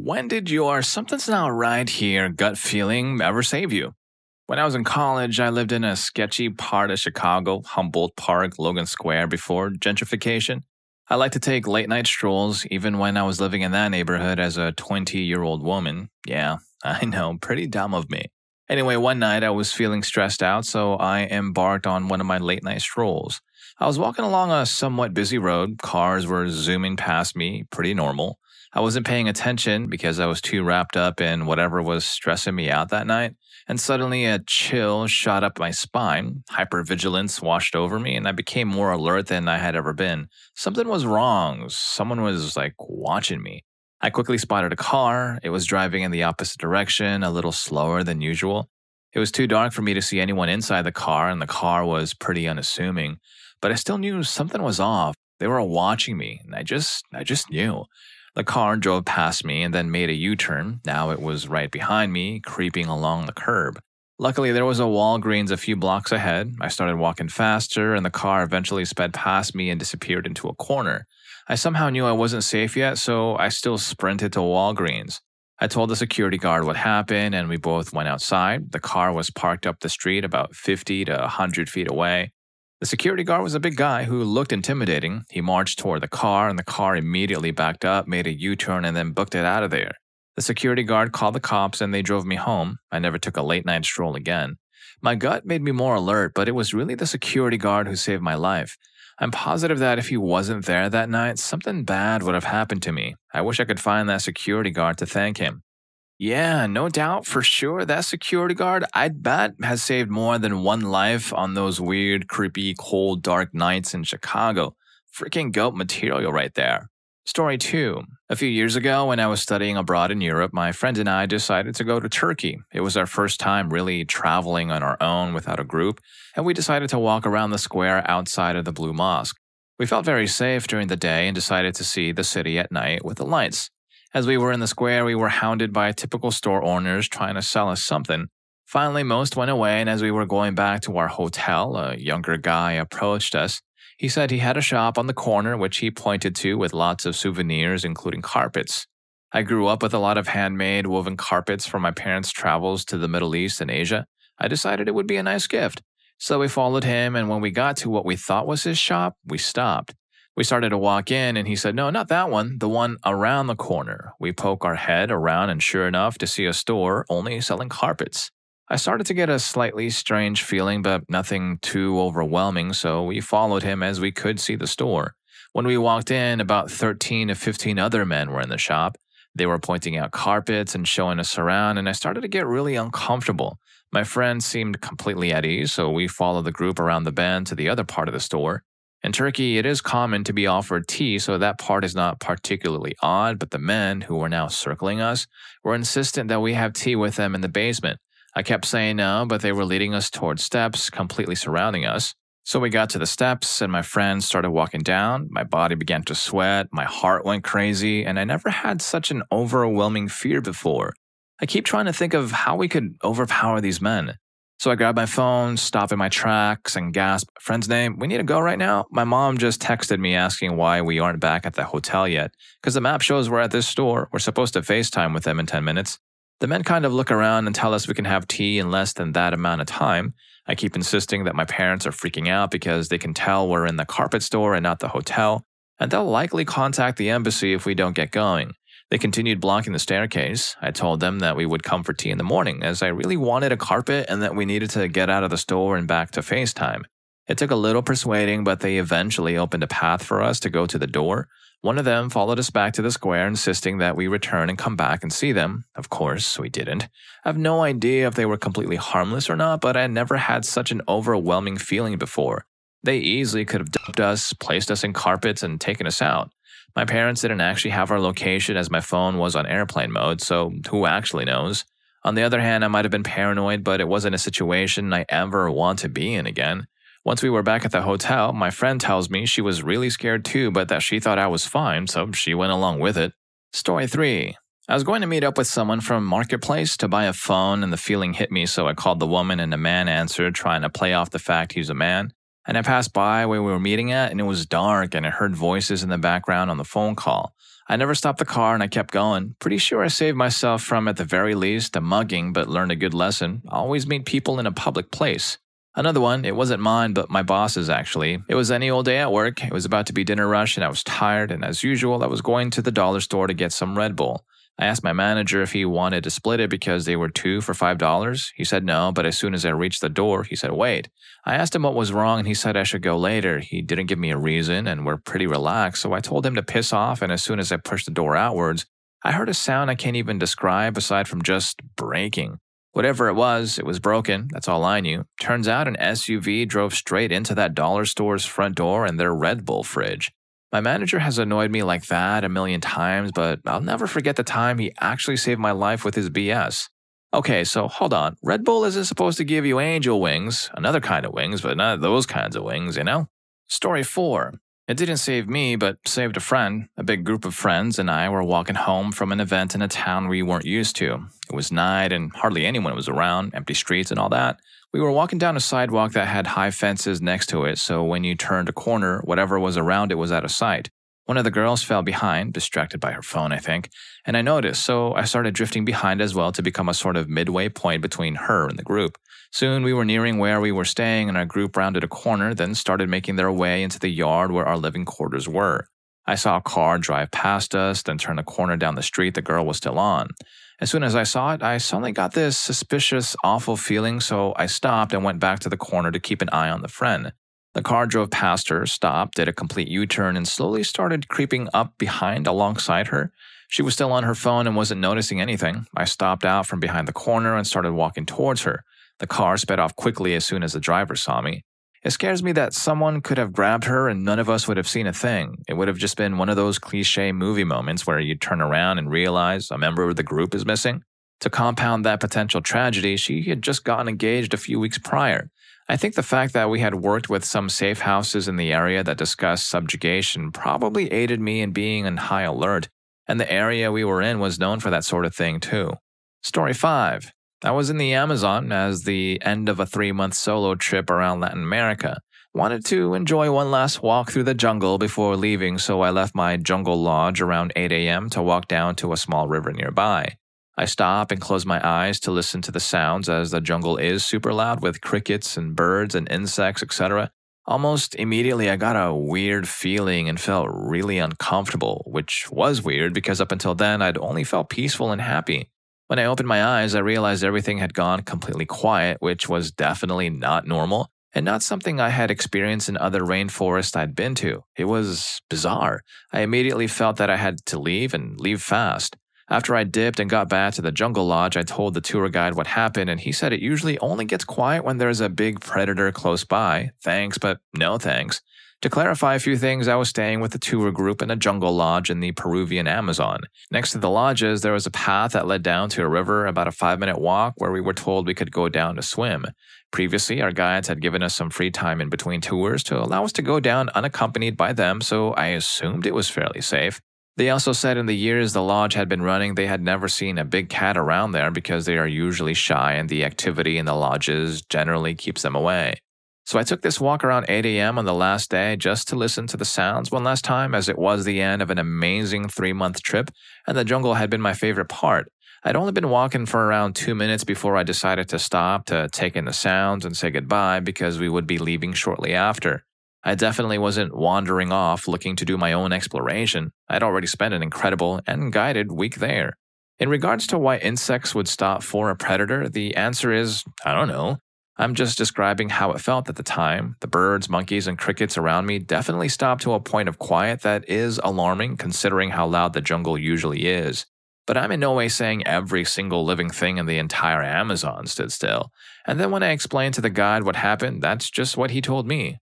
When did your something's not right here gut feeling ever save you? When I was in college, I lived in a sketchy part of Chicago, Humboldt Park, Logan Square, before gentrification. I liked to take late night strolls, even when I was living in that neighborhood as a 20-year-old woman. Yeah, I know, pretty dumb of me. Anyway, one night I was feeling stressed out, so I embarked on one of my late night strolls. I was walking along a somewhat busy road, cars were zooming past me, pretty normal. I wasn't paying attention because I was too wrapped up in whatever was stressing me out that night, and suddenly a chill shot up my spine. Hypervigilance washed over me, and I became more alert than I had ever been. Something was wrong. Someone was watching me. I quickly spotted a car. It was driving in the opposite direction, a little slower than usual. It was too dark for me to see anyone inside the car, and the car was pretty unassuming. But I still knew something was off. They were watching me, and I just knew. The car drove past me and then made a U-turn. Now it was right behind me, creeping along the curb. Luckily, there was a Walgreens a few blocks ahead. I started walking faster, and the car eventually sped past me and disappeared into a corner. I somehow knew I wasn't safe yet, so I still sprinted to Walgreens. I told the security guard what happened, and we both went outside. The car was parked up the street about 50 to 100 feet away. The security guard was a big guy who looked intimidating. He marched toward the car, and the car immediately backed up, made a U-turn, and then booked it out of there. The security guard called the cops, and they drove me home. I never took a late-night stroll again. My gut made me more alert, but it was really the security guard who saved my life. I'm positive that if he wasn't there that night, something bad would have happened to me. I wish I could find that security guard to thank him. Yeah, no doubt, for sure, that security guard, I'd bet, has saved more than one life on those weird, creepy, cold, dark nights in Chicago. Freaking GOAT material right there. Story 2. A few years ago, when I was studying abroad in Europe, my friend and I decided to go to Turkey. It was our first time really traveling on our own without a group, and we decided to walk around the square outside of the Blue Mosque. We felt very safe during the day and decided to see the city at night with the lights. As we were in the square, we were hounded by typical store owners trying to sell us something. Finally, most went away, and as we were going back to our hotel, a younger guy approached us. He said he had a shop on the corner, which he pointed to with lots of souvenirs, including carpets. I grew up with a lot of handmade woven carpets from my parents' travels to the Middle East and Asia. I decided it would be a nice gift. So we followed him, and when we got to what we thought was his shop, we stopped. We started to walk in, and he said, "No, not that one, the one around the corner." We poke our head around, and sure enough, to see a store only selling carpets. I started to get a slightly strange feeling, but nothing too overwhelming, so we followed him as we could see the store. When we walked in, about 13 to 15 other men were in the shop. They were pointing out carpets and showing us around, and I started to get really uncomfortable. My friend seemed completely at ease, so we followed the group around the bend to the other part of the store. In Turkey, it is common to be offered tea, so that part is not particularly odd, but the men, who were now circling us, were insistent that we have tea with them in the basement. I kept saying no, but they were leading us toward steps, completely surrounding us. So we got to the steps, and my friend started walking down. My body began to sweat, my heart went crazy, and I never had such an overwhelming fear before. I keep trying to think of how we could overpower these men. So I grabbed my phone, stopped in my tracks, and gasped, "Friend's name, we need to go right now." My mom just texted me asking why we aren't back at the hotel yet, because the map shows we're at this store. We're supposed to FaceTime with them in 10 minutes. The men kind of look around and tell us we can have tea in less than that amount of time. I keep insisting that my parents are freaking out because they can tell we're in the carpet store and not the hotel, and they'll likely contact the embassy if we don't get going. They continued blocking the staircase. I told them that we would come for tea in the morning, as I really wanted a carpet and that we needed to get out of the store and back to FaceTime. It took a little persuading, but they eventually opened a path for us to go to the door. One of them followed us back to the square, insisting that we return and come back and see them. Of course, we didn't. I have no idea if they were completely harmless or not, but I never had such an overwhelming feeling before. They easily could have dumped us, placed us in carpets, and taken us out. My parents didn't actually have our location as my phone was on airplane mode, so who actually knows? On the other hand, I might have been paranoid, but it wasn't a situation I ever want to be in again. Once we were back at the hotel, my friend tells me she was really scared too, but that she thought I was fine, so she went along with it. Story 3. I was going to meet up with someone from Marketplace to buy a phone, and the feeling hit me, so I called the woman, and the man answered, trying to play off the fact he's a man. And I passed by where we were meeting at, and it was dark, and I heard voices in the background on the phone call. I never stopped the car and I kept going. Pretty sure I saved myself from, at the very least, a mugging, but learned a good lesson. Always meet people in a public place. Another one, it wasn't mine, but my boss's actually. It was any old day at work. It was about to be dinner rush and I was tired, and as usual, I was going to the dollar store to get some Red Bull. I asked my manager if he wanted to split it because they were two for $5. He said no, but as soon as I reached the door, he said wait. I asked him what was wrong and he said I should go later. He didn't give me a reason and we're pretty relaxed, so I told him to piss off, and as soon as I pushed the door outwards, I heard a sound I can't even describe aside from just breaking. Whatever it was broken, that's all I knew. Turns out an SUV drove straight into that dollar store's front door and their Red Bull fridge. My manager has annoyed me like that a million times, but I'll never forget the time he actually saved my life with his BS. Okay, so hold on. Red Bull isn't supposed to give you angel wings, another kind of wings, but not those kinds of wings, you know? Story 4. It didn't save me, but saved a friend. A big group of friends and I were walking home from an event in a town we weren't used to. It was night and hardly anyone was around, empty streets and all that. We were walking down a sidewalk that had high fences next to it, so when you turned a corner, whatever was around it was out of sight. One of the girls fell behind, distracted by her phone, I think, and I noticed, so I started drifting behind as well to become a sort of midway point between her and the group. Soon we were nearing where we were staying and our group rounded a corner, then started making their way into the yard where our living quarters were. I saw a car drive past us, then turn a corner down the street the girl was still on. As soon as I saw it, I suddenly got this suspicious, awful feeling, so I stopped and went back to the corner to keep an eye on the friend. The car drove past her, stopped, did a complete U-turn, and slowly started creeping up behind alongside her. She was still on her phone and wasn't noticing anything. I stopped out from behind the corner and started walking towards her. The car sped off quickly as soon as the driver saw me. It scares me that someone could have grabbed her and none of us would have seen a thing. It would have just been one of those cliché movie moments where you turn around and realize a member of the group is missing. To compound that potential tragedy, she had just gotten engaged a few weeks prior. I think the fact that we had worked with some safe houses in the area that discussed subjugation probably aided me in being on high alert, and the area we were in was known for that sort of thing too. Story 5. I was in the Amazon as the end of a 3-month solo trip around Latin America. Wanted to enjoy one last walk through the jungle before leaving, so I left my jungle lodge around 8 a.m. to walk down to a small river nearby. I stop and close my eyes to listen to the sounds as the jungle is super loud with crickets and birds and insects, etc. Almost immediately I got a weird feeling and felt really uncomfortable, which was weird because up until then I'd only felt peaceful and happy. When I opened my eyes, I realized everything had gone completely quiet, which was definitely not normal and not something I had experienced in other rainforests I'd been to. It was bizarre. I immediately felt that I had to leave and leave fast. After I dipped and got back to the jungle lodge, I told the tour guide what happened, and he said it usually only gets quiet when there's a big predator close by. Thanks, but no thanks. To clarify a few things, I was staying with the tour group in a jungle lodge in the Peruvian Amazon. Next to the lodges, there was a path that led down to a river, about a 5-minute walk, where we were told we could go down to swim. Previously, our guides had given us some free time in between tours to allow us to go down unaccompanied by them, so I assumed it was fairly safe. They also said in the years the lodge had been running, they had never seen a big cat around there because they are usually shy and the activity in the lodges generally keeps them away. So I took this walk around 8 a.m. on the last day just to listen to the sounds one last time, as it was the end of an amazing 3-month trip and the jungle had been my favorite part. I'd only been walking for around 2 minutes before I decided to stop to take in the sounds and say goodbye because we would be leaving shortly after. I definitely wasn't wandering off looking to do my own exploration. I'd already spent an incredible and guided week there. In regards to why insects would stop for a predator, the answer is, I don't know. I'm just describing how it felt at the time. The birds, monkeys, and crickets around me definitely stopped to a point of quiet that is alarming considering how loud the jungle usually is. But I'm in no way saying every single living thing in the entire Amazon stood still. And then when I explained to the guide what happened, that's just what he told me.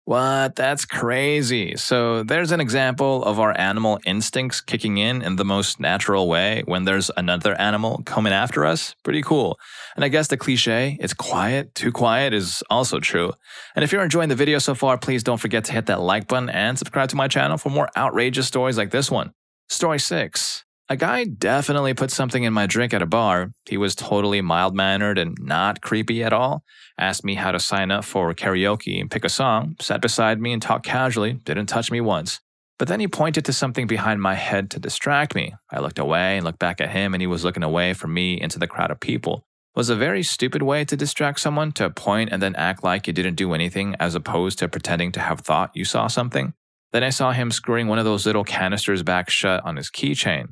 What? That's crazy. So there's an example of our animal instincts kicking in the most natural way when there's another animal coming after us. Pretty cool. And I guess the cliche, it's quiet, too quiet, is also true. And if you're enjoying the video so far, please don't forget to hit that like button and subscribe to my channel for more outrageous stories like this one. Story 6. A guy definitely put something in my drink at a bar. He was totally mild-mannered and not creepy at all. Asked me how to sign up for karaoke and pick a song, sat beside me and talked casually, didn't touch me once. But then he pointed to something behind my head to distract me. I looked away and looked back at him, and he was looking away from me into the crowd of people. It was a very stupid way to distract someone, to point and then act like you didn't do anything as opposed to pretending to have thought you saw something. Then I saw him screwing one of those little canisters back shut on his keychain.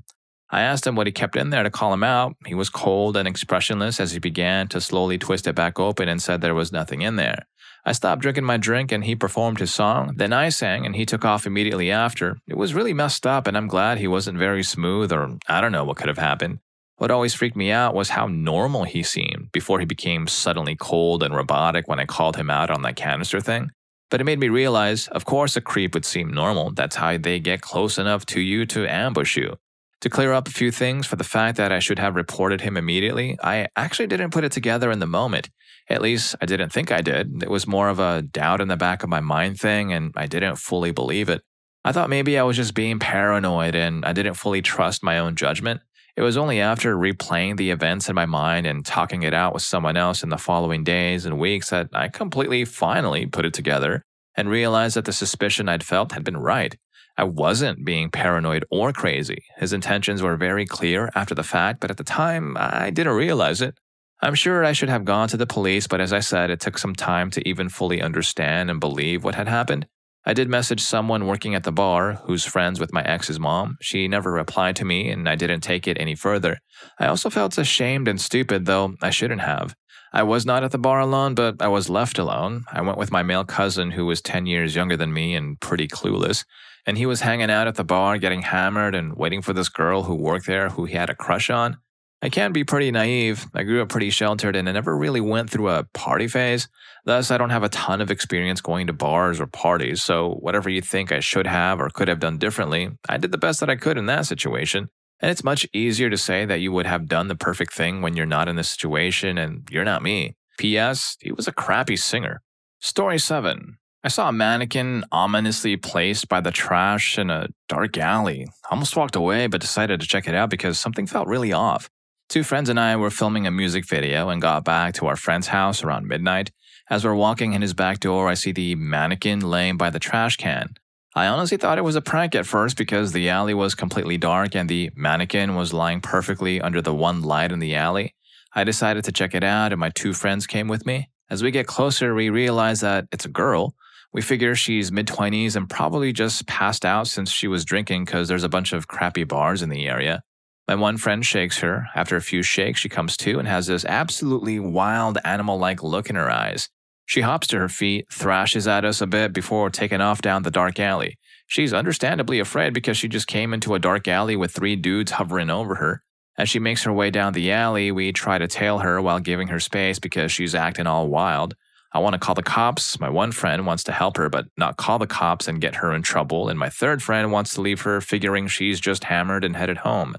I asked him what he kept in there to call him out. He was cold and expressionless as he began to slowly twist it back open and said there was nothing in there. I stopped drinking my drink and he performed his song. Then I sang and he took off immediately after. It was really messed up and I'm glad he wasn't very smooth, or I don't know what could have happened. What always freaked me out was how normal he seemed before he became suddenly cold and robotic when I called him out on that canister thing. But it made me realize, of course a creep would seem normal. That's how they get close enough to you to ambush you. To clear up a few things for the fact that I should have reported him immediately, I actually didn't put it together in the moment. At least, I didn't think I did. It was more of a doubt in the back of my mind thing, and I didn't fully believe it. I thought maybe I was just being paranoid and I didn't fully trust my own judgment. It was only after replaying the events in my mind and talking it out with someone else in the following days and weeks that I completely finally put it together and realized that the suspicion I'd felt had been right. I wasn't being paranoid or crazy. His intentions were very clear after the fact, but at the time, I didn't realize it. I'm sure I should have gone to the police, but as I said, it took some time to even fully understand and believe what had happened. I did message someone working at the bar who's friends with my ex's mom. She never replied to me, and I didn't take it any further. I also felt ashamed and stupid, though I shouldn't have. I was not at the bar alone, but I was left alone. I went with my male cousin who was 10 years younger than me and pretty clueless. And he was hanging out at the bar, getting hammered and waiting for this girl who worked there who he had a crush on. I can be pretty naive. I grew up pretty sheltered and I never really went through a party phase. Thus, I don't have a ton of experience going to bars or parties, so whatever you think I should have or could have done differently, I did the best that I could in that situation. And it's much easier to say that you would have done the perfect thing when you're not in the situation and you're not me. P.S. He was a crappy singer. Story 7. I saw a mannequin ominously placed by the trash in a dark alley. I almost walked away but decided to check it out because something felt really off. 2 friends and I were filming a music video and got back to our friend's house around midnight. As we're walking in his back door, I see the mannequin laying by the trash can. I honestly thought it was a prank at first because the alley was completely dark and the mannequin was lying perfectly under the one light in the alley. I decided to check it out and my 2 friends came with me. As we get closer, we realize that it's a girl. We figure she's mid-20s and probably just passed out since she was drinking because there's a bunch of crappy bars in the area. My one friend shakes her. After a few shakes, she comes to and has this absolutely wild animal-like look in her eyes. She hops to her feet, thrashes at us a bit before taking off down the dark alley. She's understandably afraid because she just came into a dark alley with 3 dudes hovering over her. As she makes her way down the alley, we try to tail her while giving her space because she's acting all wild. I want to call the cops. My one friend wants to help her but not call the cops and get her in trouble, and my 3rd friend wants to leave her figuring she's just hammered and headed home.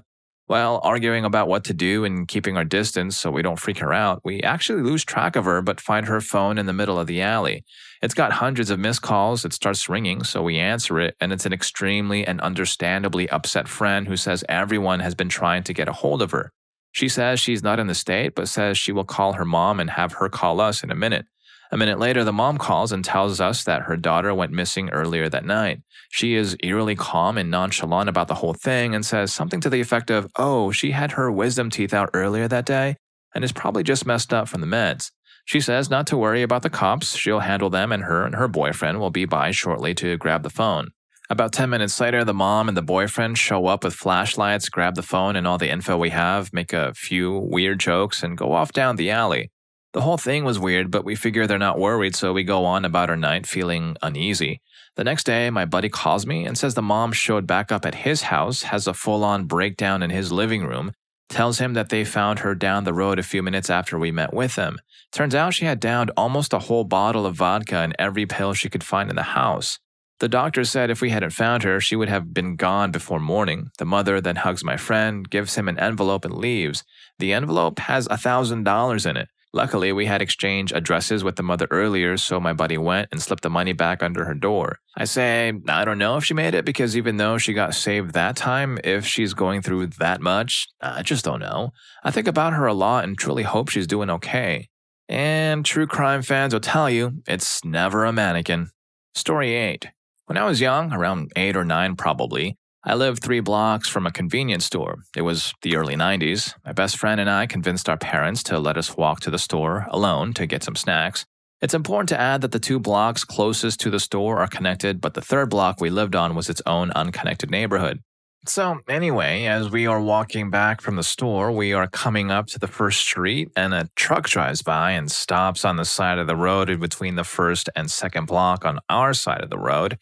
While arguing about what to do and keeping our distance so we don't freak her out, we actually lose track of her but find her phone in the middle of the alley. It's got hundreds of missed calls. It starts ringing, so we answer it, and it's an extremely and understandably upset friend who says everyone has been trying to get a hold of her. She says she's not in the state but says she will call her mom and have her call us in a minute. A minute later, the mom calls and tells us that her daughter went missing earlier that night. She is eerily calm and nonchalant about the whole thing and says something to the effect of, "Oh, she had her wisdom teeth out earlier that day and is probably just messed up from the meds." She says not to worry about the cops, she'll handle them and her boyfriend will be by shortly to grab the phone. About 10 minutes later, the mom and the boyfriend show up with flashlights, grab the phone and all the info we have, make a few weird jokes, and go off down the alley. The whole thing was weird, but we figure they're not worried, so we go on about our night feeling uneasy. The next day, my buddy calls me and says the mom showed back up at his house, has a full-on breakdown in his living room, tells him that they found her down the road a few minutes after we met with them. Turns out she had downed almost a whole bottle of vodka and every pill she could find in the house. The doctor said if we hadn't found her, she would have been gone before morning. The mother then hugs my friend, gives him an envelope and leaves. The envelope has $1,000 in it. Luckily, we had exchanged addresses with the mother earlier, so my buddy went and slipped the money back under her door. I say, I don't know if she made it because even though she got saved that time, if she's going through that much, I just don't know. I think about her a lot and truly hope she's doing okay. And true crime fans will tell you, it's never a mannequin. Story 8. When I was young, around 8 or 9 probably, I lived 3 blocks from a convenience store. It was the early 90s. My best friend and I convinced our parents to let us walk to the store alone to get some snacks. It's important to add that the 2 blocks closest to the store are connected, but the third block we lived on was its own unconnected neighborhood. So, anyway, as we are walking back from the store, we are coming up to the first street, and a truck drives by and stops on the side of the road in between the first and second block on our side of the road.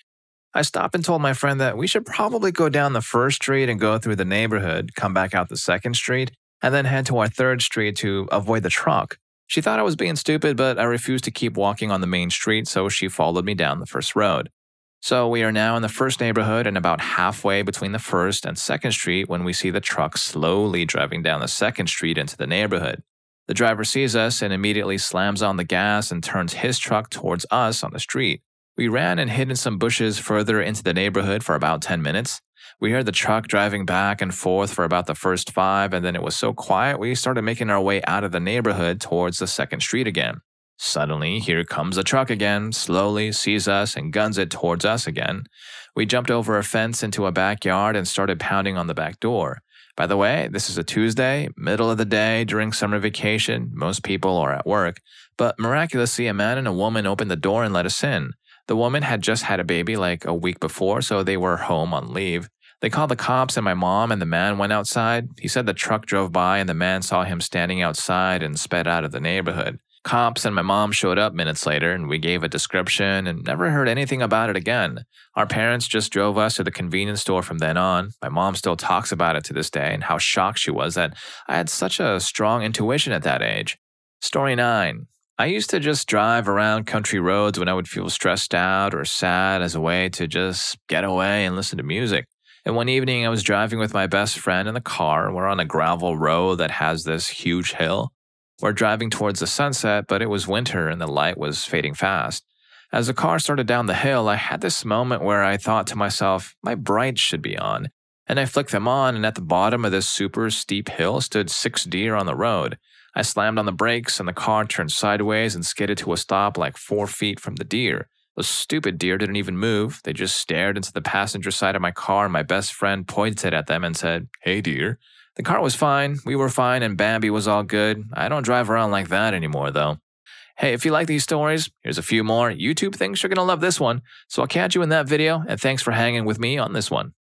I stopped and told my friend that we should probably go down the first street and go through the neighborhood, come back out the second street, and then head to our third street to avoid the truck. She thought I was being stupid, but I refused to keep walking on the main street, so she followed me down the first road. So we are now in the first neighborhood and about halfway between the first and second street when we see the truck slowly driving down the second street into the neighborhood. The driver sees us and immediately slams on the gas and turns his truck towards us on the street. We ran and hid in some bushes further into the neighborhood for about 10 minutes. We heard the truck driving back and forth for about the first 5, and then it was so quiet we started making our way out of the neighborhood towards the second street again. Suddenly, here comes the truck again, slowly sees us and guns it towards us again. We jumped over a fence into a backyard and started pounding on the back door. By the way, this is a Tuesday, middle of the day during summer vacation. Most people are at work, but miraculously a man and a woman opened the door and let us in. The woman had just had a baby like a week before, so they were home on leave. They called the cops and my mom and the man went outside. He said the truck drove by and the man saw him standing outside and sped out of the neighborhood. Cops and my mom showed up minutes later and we gave a description and never heard anything about it again. Our parents just drove us to the convenience store from then on. My mom still talks about it to this day and how shocked she was that I had such a strong intuition at that age. Story 9. I used to just drive around country roads when I would feel stressed out or sad as a way to just get away and listen to music. And one evening I was driving with my best friend in the car. We're on a gravel road that has this huge hill. We're driving towards the sunset, but it was winter and the light was fading fast. As the car started down the hill, I had this moment where I thought to myself, my brights should be on. And I flicked them on, and at the bottom of this super steep hill stood 6 deer on the road. I slammed on the brakes and the car turned sideways and skidded to a stop like 4 feet from the deer. Those stupid deer didn't even move. They just stared into the passenger side of my car and my best friend pointed at them and said, "Hey deer." The car was fine, we were fine, and Bambi was all good. I don't drive around like that anymore though. Hey, if you like these stories, here's a few more. YouTube thinks you're going to love this one. So I'll catch you in that video, and thanks for hanging with me on this one.